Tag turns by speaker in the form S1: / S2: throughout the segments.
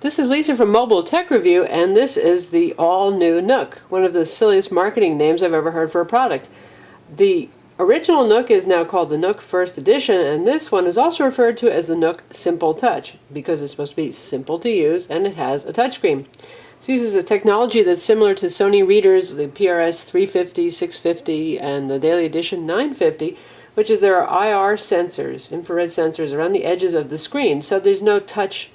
S1: This is Lisa from Mobile Tech Review, and this is the all-new Nook, one of the silliest marketing names I've ever heard for a product. The original Nook is now called the Nook First Edition, and this one is also referred to as the Nook Simple Touch, because it's supposed to be simple to use and it has a touchscreen. It uses a technology that's similar to Sony readers, the PRS 350, 650, and the Daily Edition 950, which is there are IR sensors, infrared sensors, around the edges of the screen, so there's no touch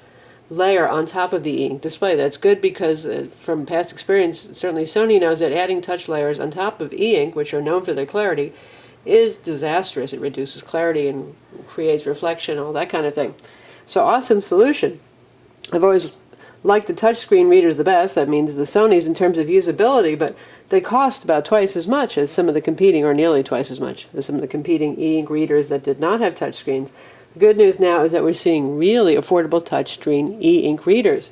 S1: layer on top of the e-ink display. That's good because from past experience, certainly Sony knows that adding touch layers on top of e-ink, which are known for their clarity, is disastrous. It reduces clarity and creates reflection, all that kind of thing. So awesome solution. I've always liked the touchscreen readers the best. That means the Sonys in terms of usability, but they cost about twice as much as some of the competing, or nearly twice as much as some of the competing e-ink readers that did not have touchscreens. The good news now is that we're seeing really affordable touchscreen e-ink readers.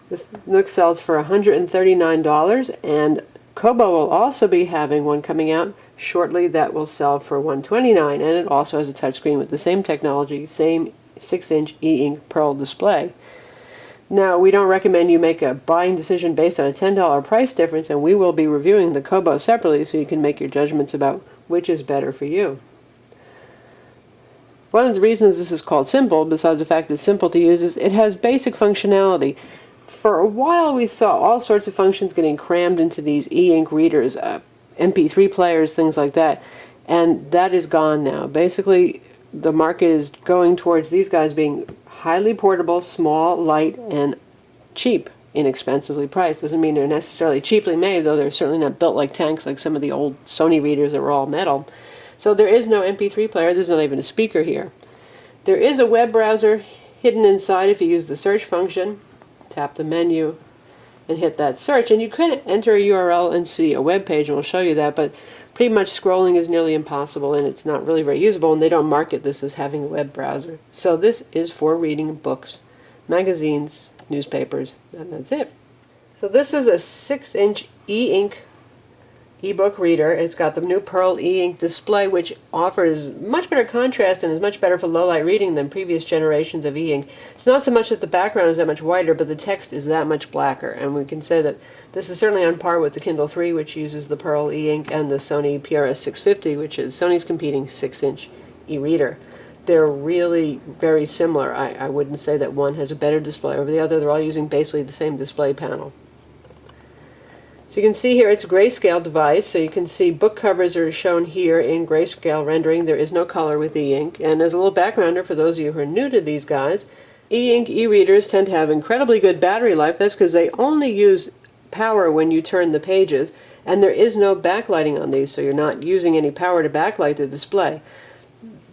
S1: This Nook sells for $139, and Kobo will also be having one coming out shortly that will sell for $129, and it also has a touchscreen with the same technology, same 6-inch e-ink Pearl display. Now, we don't recommend you make a buying decision based on a $10 price difference, and we will be reviewing the Kobo separately so you can make your judgments about which is better for you. One of the reasons this is called simple, besides the fact it's simple to use, is it has basic functionality. For a while we saw all sorts of functions getting crammed into these e-ink readers, MP3 players, things like that, and that is gone now. Basically, the market is going towards these guys being highly portable, small, light, and cheap, inexpensively priced. Doesn't mean they're necessarily cheaply made, though they're certainly not built like tanks like some of the old Sony readers that were all metal. So there is no MP3 player, there's not even a speaker here. There is a web browser hidden inside if you use the search function. Tap the menu and hit that search, and you could enter a URL and see a web page, and we'll show you that, but pretty much scrolling is nearly impossible, and it's not really very usable, and they don't market this as having a web browser. So this is for reading books, magazines, newspapers, and that's it. So this is a 6-inch e-ink ebook reader. It's got the new Pearl e-ink display, which offers much better contrast and is much better for low-light reading than previous generations of e-ink. It's not so much that the background is that much whiter, but the text is that much blacker, and we can say that this is certainly on par with the Kindle 3, which uses the Pearl e-ink, and the Sony PRS 650, which is Sony's competing 6-inch e-reader. They're really very similar. I wouldn't say that one has a better display over the other. They're all using basically the same display panel. So you can see here it's a grayscale device, so you can see book covers are shown here in grayscale rendering. There is no color with e-ink. And as a little backgrounder for those of you who are new to these guys, e-ink e-readers tend to have incredibly good battery life. That's because they only use power when you turn the pages, and there is no backlighting on these, so you're not using any power to backlight the display.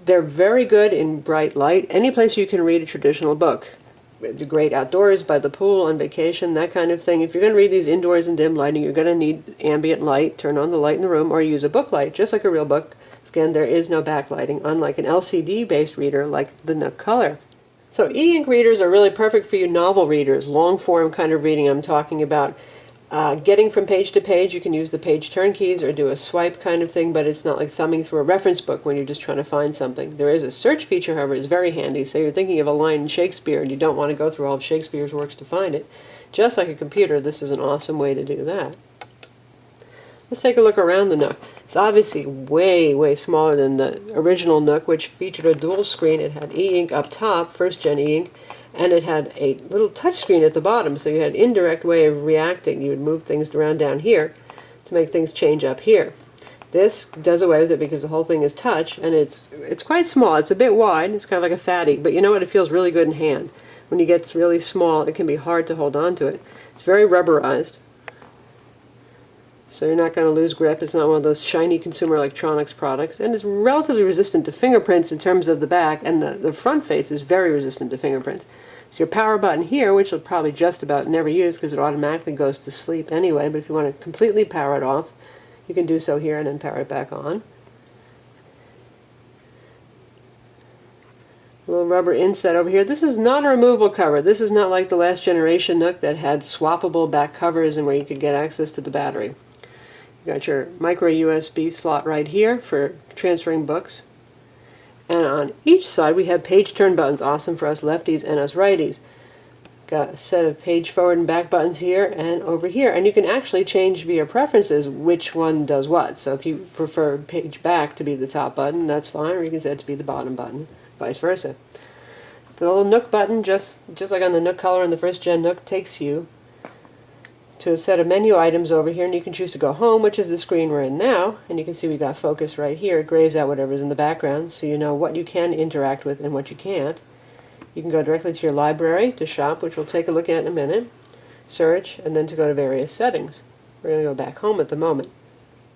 S1: They're very good in bright light, any place you can read a traditional book. They're great outdoors, by the pool, on vacation, that kind of thing. If you're going to read these indoors in dim lighting, you're going to need ambient light. Turn on the light in the room, or use a book light, just like a real book. Again, there is no backlighting, unlike an LCD-based reader like the Nook Color. So e-ink readers are really perfect for you novel readers, long-form kind of reading I'm talking about. Getting from page to page, you can use the page turn keys or do a swipe kind of thing, but it's not like thumbing through a reference book when you're just trying to find something. There is a search feature, however, it's very handy. So you're thinking of a line in Shakespeare and you don't want to go through all of Shakespeare's works to find it. Just like a computer, this is an awesome way to do that. Let's take a look around the Nook. It's obviously way, way smaller than the original Nook, which featured a dual screen. It had e-ink up top, first-gen e-ink, and it had a little touch screen at the bottom, so you had an indirect way of reacting. You would move things around down here to make things change up here. This does away with it because the whole thing is touch, and it's quite small. It's a bit wide. It's kind of like a fatty, but you know what? It feels really good in hand. When you get really small, it can be hard to hold on to it. It's very rubberized, so you're not going to lose grip. It's not one of those shiny consumer electronics products, and it's relatively resistant to fingerprints in terms of the back, and the front face is very resistant to fingerprints. So your power button here, which you'll probably just about never use because it automatically goes to sleep anyway, but if you want to completely power it off, you can do so here and then power it back on. A little rubber inset over here. This is not a removable cover. This is not like the last generation Nook that had swappable back covers and where you could get access to the battery. You got your micro USB slot right here for transferring books. And on each side we have page turn buttons, awesome for us lefties and us righties. Got a set of page forward and back buttons here and over here, and you can actually change via preferences which one does what. So if you prefer page back to be the top button, that's fine, or you can set it to be the bottom button, vice versa. The little Nook button, just like on the Nook color in the first gen Nook, takes you to a set of menu items over here, and you can choose to go home, which is the screen we're in now, and you can see we've got focus right here. It grays out whatever's in the background, so you know what you can interact with and what you can't. You can go directly to your library to shop, which we'll take a look at in a minute, search, and then to go to various settings. We're going to go back home at the moment.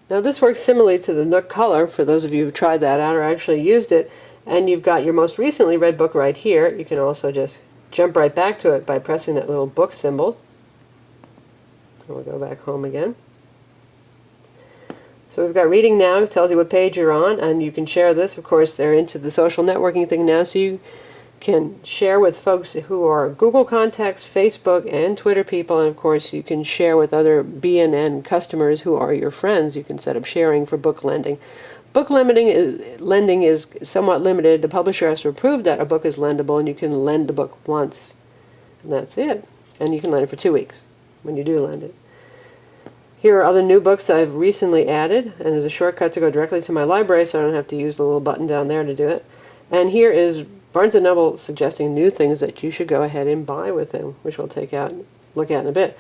S1: Now this works similarly to the Nook color, for those of you who've tried that out or actually used it, and you've got your most recently read book right here. You can also just jump right back to it by pressing that little book symbol. And we'll go back home again. So we've got reading now, it tells you what page you're on, and you can share this. Of course, they're into the social networking thing now, so you can share with folks who are Google contacts, Facebook, and Twitter people, and of course you can share with other B&N customers who are your friends. You can set up sharing for book lending. Book lending is somewhat limited. The publisher has to approve that a book is lendable, and you can lend the book once, and that's it. And you can lend it for 2 weeks when you do lend it. Here are other new books I've recently added, and there's a shortcut to go directly to my library, so I don't have to use the little button down there to do it. And here is Barnes&Noble suggesting new things that you should go ahead and buy with them, which we'll look at in a bit.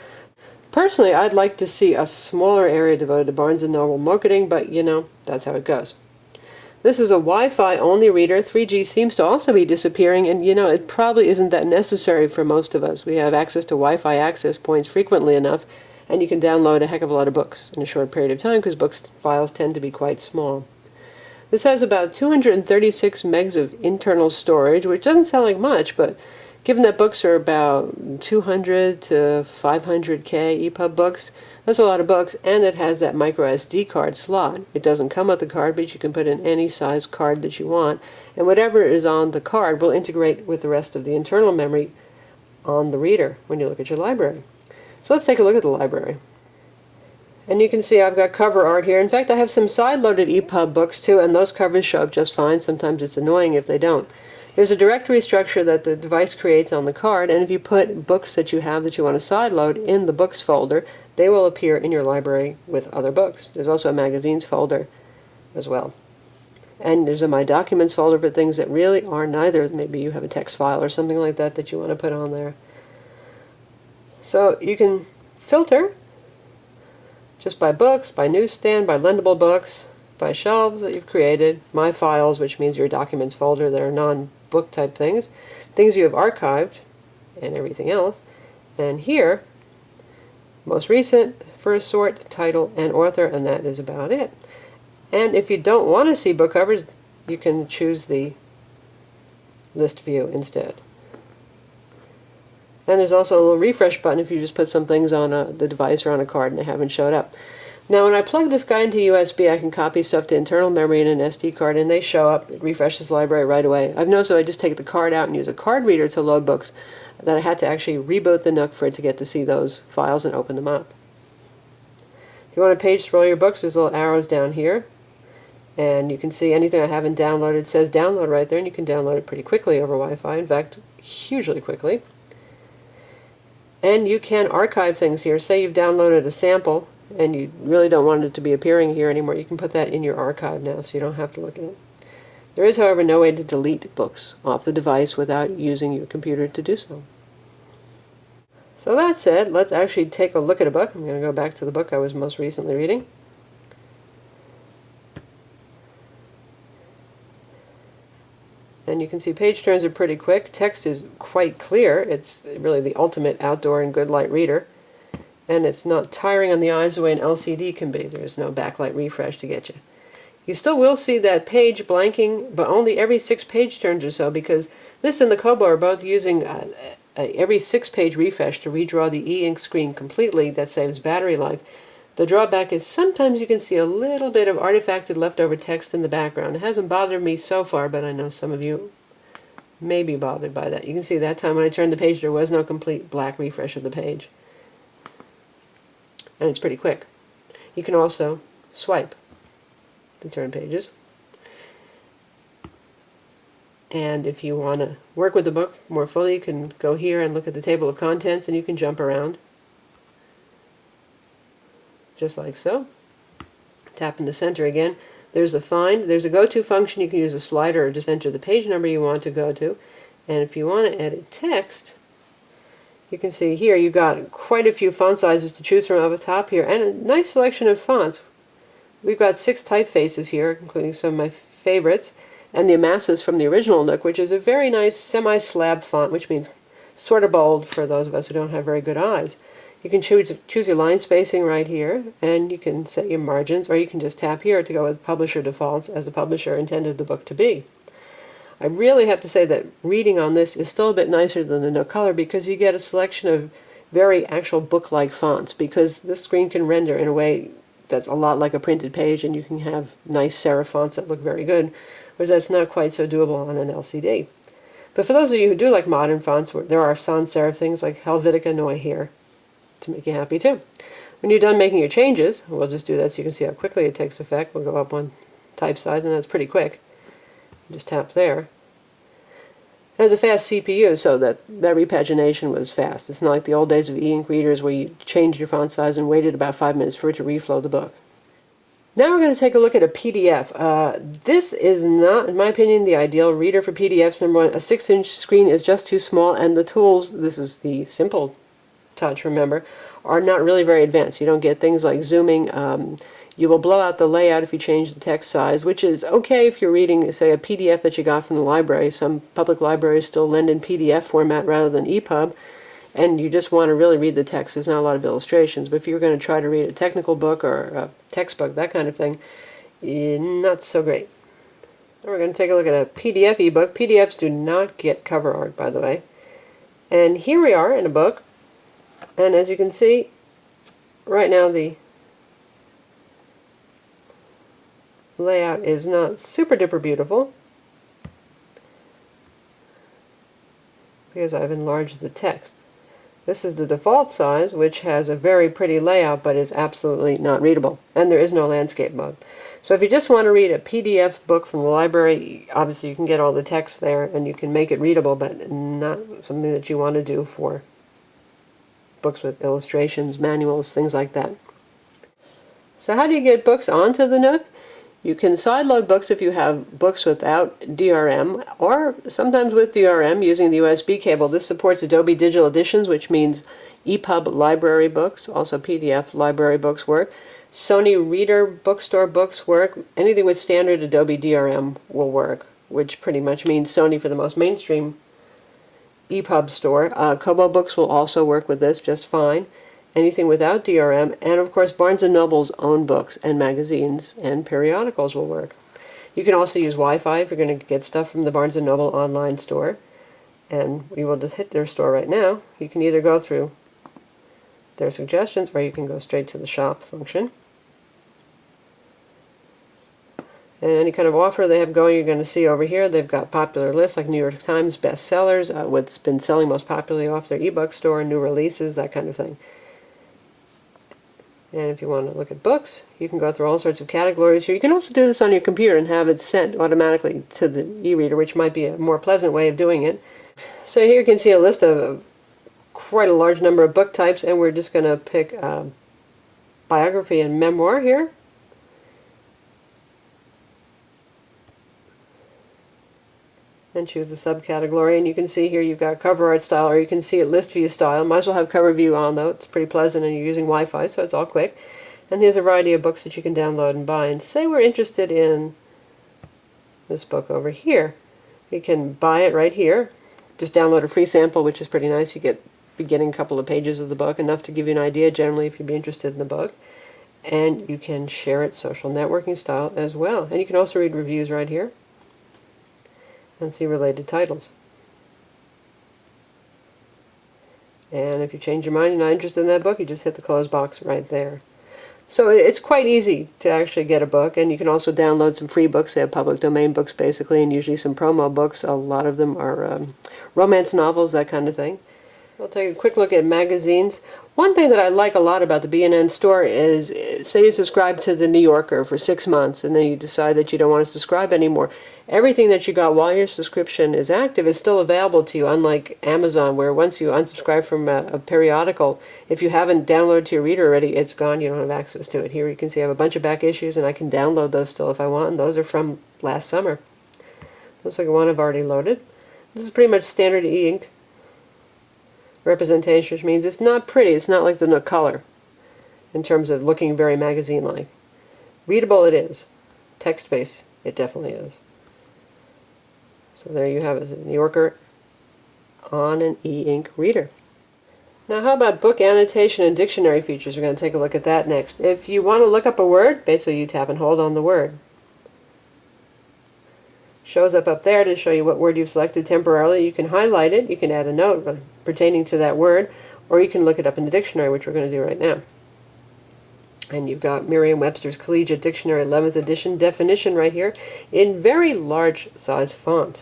S1: Personally, I'd like to see a smaller area devoted to Barnes&Noble marketing, but you know, that's how it goes. This is a Wi-Fi only reader. 3G seems to also be disappearing, and you know, it probably isn't that necessary for most of us. We have access to Wi-Fi access points frequently enough, and you can download a heck of a lot of books in a short period of time because book files tend to be quite small. This has about 236 megs of internal storage, which doesn't sound like much, but given that books are about 200 to 500K EPUB books, that's a lot of books, and it has that microSD card slot. It doesn't come with the card, but you can put in any size card that you want, and whatever is on the card will integrate with the rest of the internal memory on the reader when you look at your library. So let's take a look at the library. And you can see I've got cover art here. In fact, I have some side-loaded EPUB books too, and those covers show up just fine. Sometimes it's annoying if they don't. There's a directory structure that the device creates on the card, and if you put books that you have that you want to side-load in the books folder, they will appear in your library with other books. There's also a magazines folder as well. And there's a My Documents folder for things that really are neither. Maybe you have a text file or something like that that you want to put on there. So you can filter just by books, by newsstand, by lendable books, by shelves that you've created, My Files, which means your Documents folder that are non-book type things you have archived, and everything else. And here, most recent, first sort, title, and author, and that is about it. And if you don't want to see book covers, you can choose the list view instead. And there's also a little refresh button if you just put some things on the device or on a card and they haven't showed up. Now when I plug this guy into USB, I can copy stuff to internal memory in an SD card, and they show up. It refreshes the library right away. I've noticed that I just take the card out and use a card reader to load books, that I had to actually reboot the Nook for it to get to see those files and open them up. If you want a page through all your books, there's little arrows down here. And you can see anything I haven't downloaded. It says download right there, and you can download it pretty quickly over Wi-Fi. In fact, hugely quickly. And you can archive things here. Say you've downloaded a sample and you really don't want it to be appearing here anymore. You can put that in your archive now, so you don't have to look at it. There is, however, no way to delete books off the device without using your computer to do so. So that said, let's actually take a look at a book. I'm going to go back to the book I was most recently reading. And you can see page turns are pretty quick. Text is quite clear. It's really the ultimate outdoor and good light reader. And it's not tiring on the eyes the way an LCD can be. There's no backlight refresh to get you. You still will see that page blanking, but only every 6 page turns or so, because this and the Kobo are both using every 6 page refresh to redraw the eInk screen completely. That saves battery life. The drawback is sometimes you can see a little bit of artifacted leftover text in the background. It hasn't bothered me so far, but I know some of you may be bothered by that. You can see that time when I turned the page, there was no complete black refresh of the page. And it's pretty quick. You can also swipe to turn pages. And if you want to work with the book more fully, you can go here and look at the table of contents, and you can jump around, just like so. Tap in the center again. There's a find. There's a go-to function. You can use a slider or just enter the page number you want to go to. And if you want to edit text, you can see here you've got quite a few font sizes to choose from up the top here, and a nice selection of fonts. We've got 6 typefaces here, including some of my favorites, and the Amasses from the original Nook, which is a very nice semi-slab font, which means sort of bold for those of us who don't have very good eyes. You can choose your line spacing right here, and you can set your margins, or you can just tap here to go with publisher defaults as the publisher intended the book to be. I really have to say that reading on this is still a bit nicer than the Nook Color, because you get a selection of very actual book-like fonts, because this screen can render in a way that's a lot like a printed page, and you can have nice serif fonts that look very good, whereas that's not quite so doable on an LCD. But for those of you who do like modern fonts, there are sans serif things like Helvetica Neue here to make you happy too. When you're done making your changes, we'll just do that so you can see how quickly it takes effect. We'll go up one type size, and that's pretty quick. Just tap there. It has a fast CPU, so that repagination was fast. It's not like the old days of e-ink readers where you changed your font size and waited about 5 minutes for it to reflow the book. Now we're going to take a look at a PDF. This is not, in my opinion, the ideal reader for PDFs. Number one, a 6-inch screen is just too small, and the tools, this is the simple touch, remember, are not really very advanced. You don't get things like zooming. You will blow out the layout if you change the text size, which is okay if you're reading, say, a PDF that you got from the library. Some public libraries still lend in PDF format rather than EPUB, and you just want to really read the text. There's not a lot of illustrations, but if you're going to try to read a technical book or a textbook, that kind of thing, not so great. So we're going to take a look at a PDF ebook. PDFs do not get cover art, by the way. And here we are in a book, and as you can see, right now the layout is not super duper beautiful because I've enlarged the text. This is the default size, which has a very pretty layout but is absolutely not readable, and there is no landscape mode. So if you just want to read a PDF book from the library, obviously you can get all the text there and you can make it readable, but not something that you want to do for books with illustrations, manuals, things like that. So how do you get books onto the Nook? You can sideload books if you have books without DRM, or sometimes with DRM using the USB cable. This supports Adobe Digital Editions, which means EPUB library books, also PDF library books work. Sony Reader bookstore books work. Anything with standard Adobe DRM will work, which pretty much means Sony for the most mainstream EPUB store. Kobo books will also work with this just fine. Anything without DRM, and of course Barnes& Noble's own books and magazines and periodicals will work. You can also use Wi-Fi if you're going to get stuff from the Barnes & Noble online store, and we will just hit their store right now. You can either go through their suggestions, or you can go straight to the shop function. And any kind of offer they have going, you're going to see over here. They've got popular lists like New York Times bestsellers, what's been selling most popularly off their ebook store, new releases, that kind of thing. And if you want to look at books, you can go through all sorts of categories here. You can also do this on your computer and have it sent automatically to the e-reader, which might be a more pleasant way of doing it. So here you can see a list of quite a large number of book types, and we're just going to pick biography and memoir here. And choose a subcategory, and you can see here you've got cover art style, or you can see it list view style. Might as well have cover view on, though. It's pretty pleasant, and you're using Wi-Fi, so it's all quick. And here's a variety of books that you can download and buy. And say we're interested in this book over here. You can buy it right here. Just download a free sample, which is pretty nice. You get beginning couple of pages of the book, enough to give you an idea generally if you'd be interested in the book. And you can share it social networking style as well. And you can also read reviews right here and see related titles. And if you change your mind, you're not interested in that book, you just hit the close box right there. So it's quite easy to actually get a book, and you can also download some free books. They have public domain books basically, and usually some promo books. A lot of them are romance novels, that kind of thing. We'll take a quick look at magazines. One thing that I like a lot about the B&N store is, say you subscribe to the New Yorker for 6 months and then you decide that you don't want to subscribe anymore. Everything that you got while your subscription is active is still available to you, unlike Amazon, where once you unsubscribe from a periodical, if you haven't downloaded to your reader already, it's gone. You don't have access to it. Here you can see I have a bunch of back issues and I can download those still if I want, and those are from last summer. Looks like one I've already loaded. This is pretty much standard e-ink representation, which means it's not pretty. It's not like the Nook color in terms of looking very magazine-like. Readable it is. Text-based it definitely is. So there you have it, a New Yorker on an e-ink reader. Now how about book annotation and dictionary features? We're going to take a look at that next. If you want to look up a word, basically you tap and hold on the word. Shows up there to show you what word you've selected temporarily. You can highlight it, you can add a note pertaining to that word, or you can look it up in the dictionary, which we're going to do right now. And you've got Merriam-Webster's Collegiate Dictionary 11th edition definition right here in very large size font.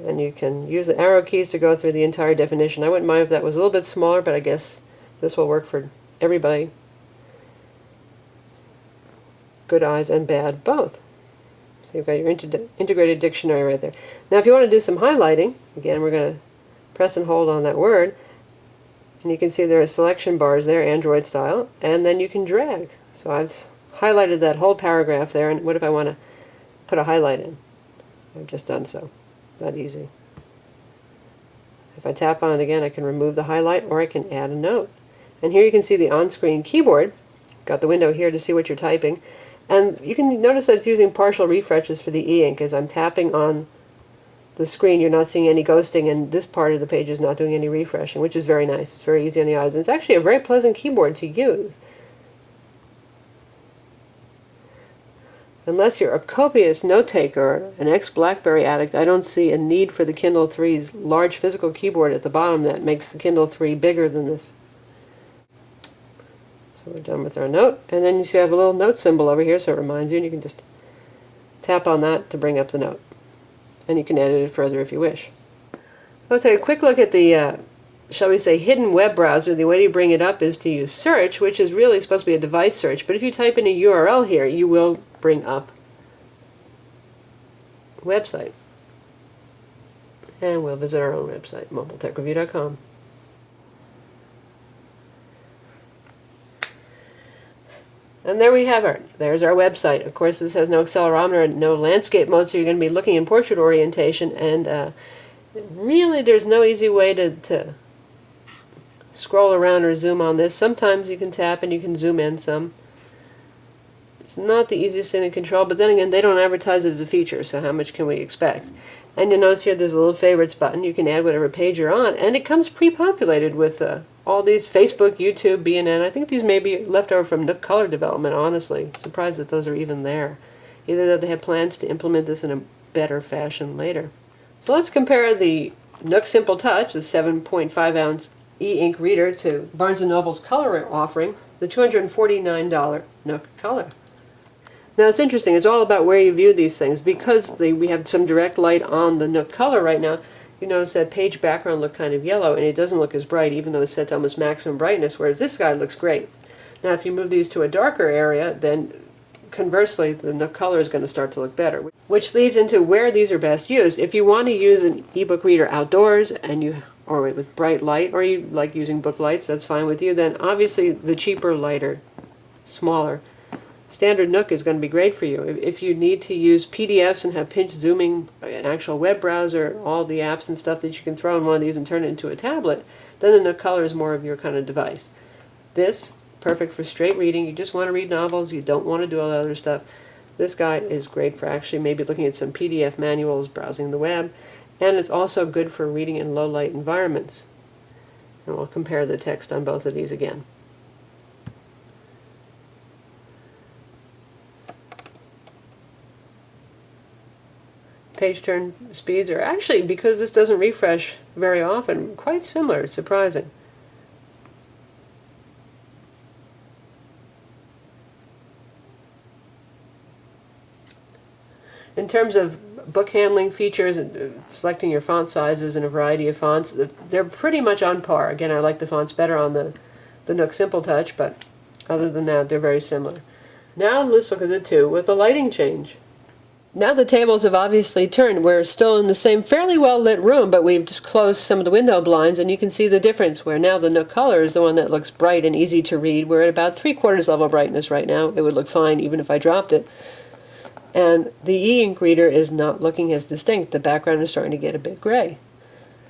S1: And you can use the arrow keys to go through the entire definition. I wouldn't mind if that was a little bit smaller, but I guess this will work for everybody. Good eyes and bad both. So you've got your integrated dictionary right there. Now if you want to do some highlighting, again we're going to press and hold on that word, and you can see there are selection bars there, Android style, and then you can drag. So I've highlighted that whole paragraph there, and what if I want to put a highlight in? I've just done so. That easy. If I tap on it again, I can remove the highlight, or I can add a note. And here you can see the on-screen keyboard. Got the window here to see what you're typing. And you can notice that it's using partial refreshes for the e-ink. As I'm tapping on the screen, you're not seeing any ghosting, and this part of the page is not doing any refreshing, which is very nice. It's very easy on the eyes, and it's actually a very pleasant keyboard to use. Unless you're a copious note-taker, an ex-BlackBerry addict, I don't see a need for the Kindle 3's large physical keyboard at the bottom that makes the Kindle 3 bigger than this. So we're done with our note, and then you see I have a little note symbol over here, so it reminds you, and you can just tap on that to bring up the note. And you can edit it further if you wish. Let's take a quick look at the, shall we say, hidden web browser. The way you bring it up is to use search, which is really supposed to be a device search, but if you type in a URL here, you will bring up a website. And we'll visit our own website, mobiletechreview.com. And there we have it. There's our website. Of course, this has no accelerometer and no landscape mode, so you're going to be looking in portrait orientation, and really there's no easy way to scroll around or zoom on this. Sometimes you can tap and you can zoom in some. It's not the easiest thing to control, but then again, they don't advertise it as a feature, so how much can we expect? And you'll notice here there's a little favorites button. You can add whatever page you're on, and it comes pre-populated with all these: Facebook, YouTube, B&N. I think these may be left over from Nook color development, honestly. Surprised that those are even there. Either that they have plans to implement this in a better fashion later. So let's compare the Nook Simple Touch, the 7.5-ounce e-ink reader, to Barnes& Noble's color offering, the $249 Nook color. Now it's interesting, it's all about where you view these things. Because we have some direct light on the Nook color right now, you notice that page background look kind of yellow, and it doesn't look as bright even though it's set to almost maximum brightness, whereas this guy looks great. Now if you move these to a darker area, then conversely the Nook color is going to start to look better, which leads into where these are best used. If you want to use an ebook reader outdoors or with bright light, or you like using book lights, that's fine with you, then obviously the cheaper, lighter, smaller standard Nook is going to be great for you. If you need to use PDFs and have pinch zooming, an actual web browser, all the apps and stuff that you can throw in one of these and turn it into a tablet, then the Nook color is more of your kind of device. This, perfect for straight reading. You just want to read novels, you don't want to do all the other stuff. This guy is great for actually maybe looking at some PDF manuals, browsing the web, and it's also good for reading in low light environments. And we'll compare the text on both of these again. Page turn speeds are actually, because this doesn't refresh very often, quite similar. It's surprising. In terms of book handling features and selecting your font sizes and a variety of fonts. They're pretty much on par. Again, I like the fonts better on the Nook Simple Touch, but other than that, they're very similar. Now let's look at the two with the lighting change. Now the tables have obviously turned. We're still in the same fairly well lit room, but we've just closed some of the window blinds, and you can see the difference where now the Nook color is the one that looks bright and easy to read. We're at about 3/4 level brightness right now. It would look fine even if I dropped it. And the e-ink reader is not looking as distinct. The background is starting to get a bit gray.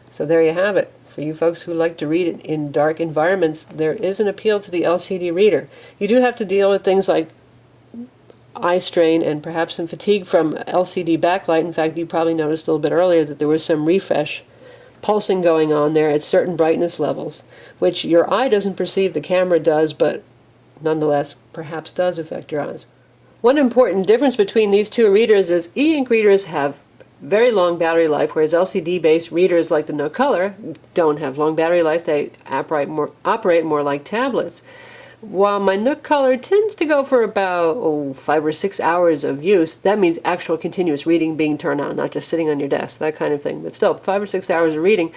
S1: So there you have it. For you folks who like to read it in dark environments, there is an appeal to the LCD reader. You do have to deal with things like eye strain and perhaps some fatigue from LCD backlight. In fact, you probably noticed a little bit earlier that there was some refresh pulsing going on there at certain brightness levels, which your eye doesn't perceive, the camera does, but nonetheless perhaps does affect your eyes. One important difference between these two readers is e-ink readers have very long battery life, whereas LCD-based readers like the Nook Color don't have long battery life. They operate more like tablets. While my Nook Color tends to go for about 5 or 6 hours of use, that means actual continuous reading being turned on, not just sitting on your desk, that kind of thing. But still, 5 or 6 hours of reading.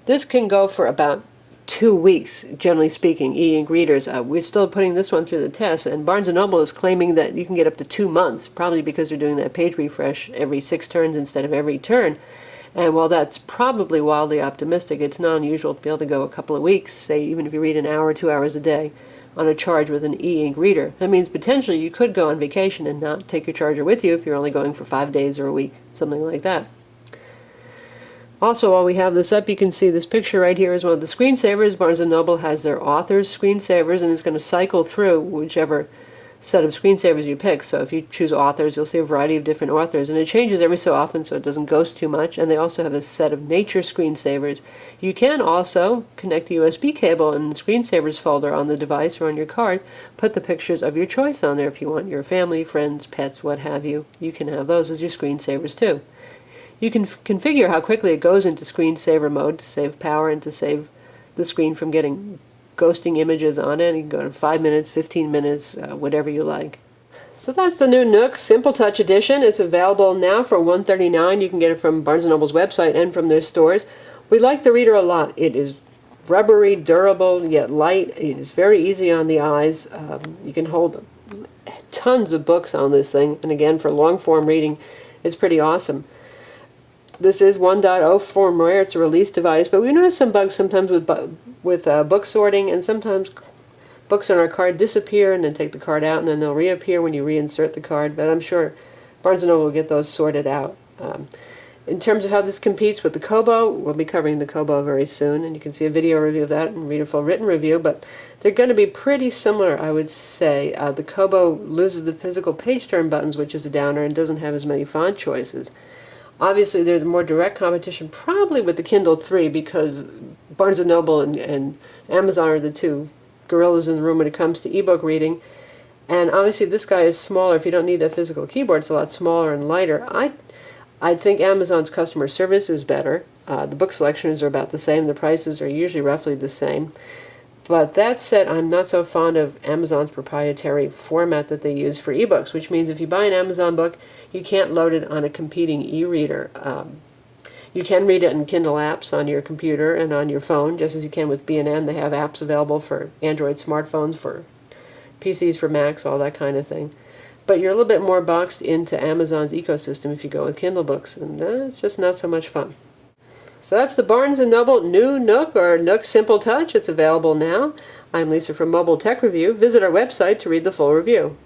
S1: This can go for about 2 weeks, generally speaking, e-ink readers. We're still putting this one through the test, and Barnes& Noble is claiming that you can get up to 2 months, probably because they're doing that page refresh every 6 turns instead of every turn. And while that's probably wildly optimistic, it's not unusual to be able to go a couple of weeks, say even if you read an hour or 2 hours a day, on a charge with an e-ink reader. That means potentially you could go on vacation and not take your charger with you if you're only going for 5 days or a week, something like that. Also, while we have this up, you can see this picture right here is one of the screensavers. Barnes & Noble has their authors screensavers, and it's going to cycle through whichever set of screensavers you pick. So if you choose authors, you'll see a variety of different authors, and it changes every so often so it doesn't ghost too much. And they also have a set of nature screensavers. You can also connect the USB cable in the screensavers folder on the device or on your card, put the pictures of your choice on there if you want your family, friends, pets, what have you. You can have those as your screensavers too. You can configure how quickly it goes into screensaver mode to save power and to save the screen from getting ghosting images on it. You can go to 5 minutes, 15 minutes, whatever you like. So that's the new Nook Simple Touch Edition. It's available now for $139. You can get it from Barnes & Noble's website and from their stores. We like the reader a lot. It is rubbery, durable, yet light. It is very easy on the eyes. You can hold tons of books on this thing, and again, for long-form reading, it's pretty awesome. This is 1.0 firmware. It's a release device, but we notice some bugs sometimes with book sorting, and sometimes books on our card disappear and then take the card out, and then they'll reappear when you reinsert the card. But I'm sure Barnes & Noble will get those sorted out. In terms of how this competes with the Kobo, we'll be covering the Kobo very soon, and you can see a video review of that and read a full written review, but they're going to be pretty similar, I would say. The Kobo loses the physical page turn buttons, which is a downer, and doesn't have as many font choices. Obviously, there's more direct competition probably with the Kindle 3 because Barnes & Noble and Amazon are the two gorillas in the room when it comes to ebook reading. And obviously, this guy is smaller. If you don't need that physical keyboard, it's a lot smaller and lighter. I think Amazon's customer service is better. The book selections are about the same. The prices are usually roughly the same. But that said, I'm not so fond of Amazon's proprietary format that they use for ebooks, which means if you buy an Amazon book, you can't load it on a competing e-reader. You can read it in Kindle apps on your computer and on your phone, just as you can with B&N. They have apps available for Android smartphones, for PCs, for Macs, all that kind of thing. But you're a little bit more boxed into Amazon's ecosystem if you go with Kindle books, and it's just not so much fun. So that's the Barnes & Noble new Nook, or Nook Simple Touch. It's available now. I'm Lisa from Mobile Tech Review. Visit our website to read the full review.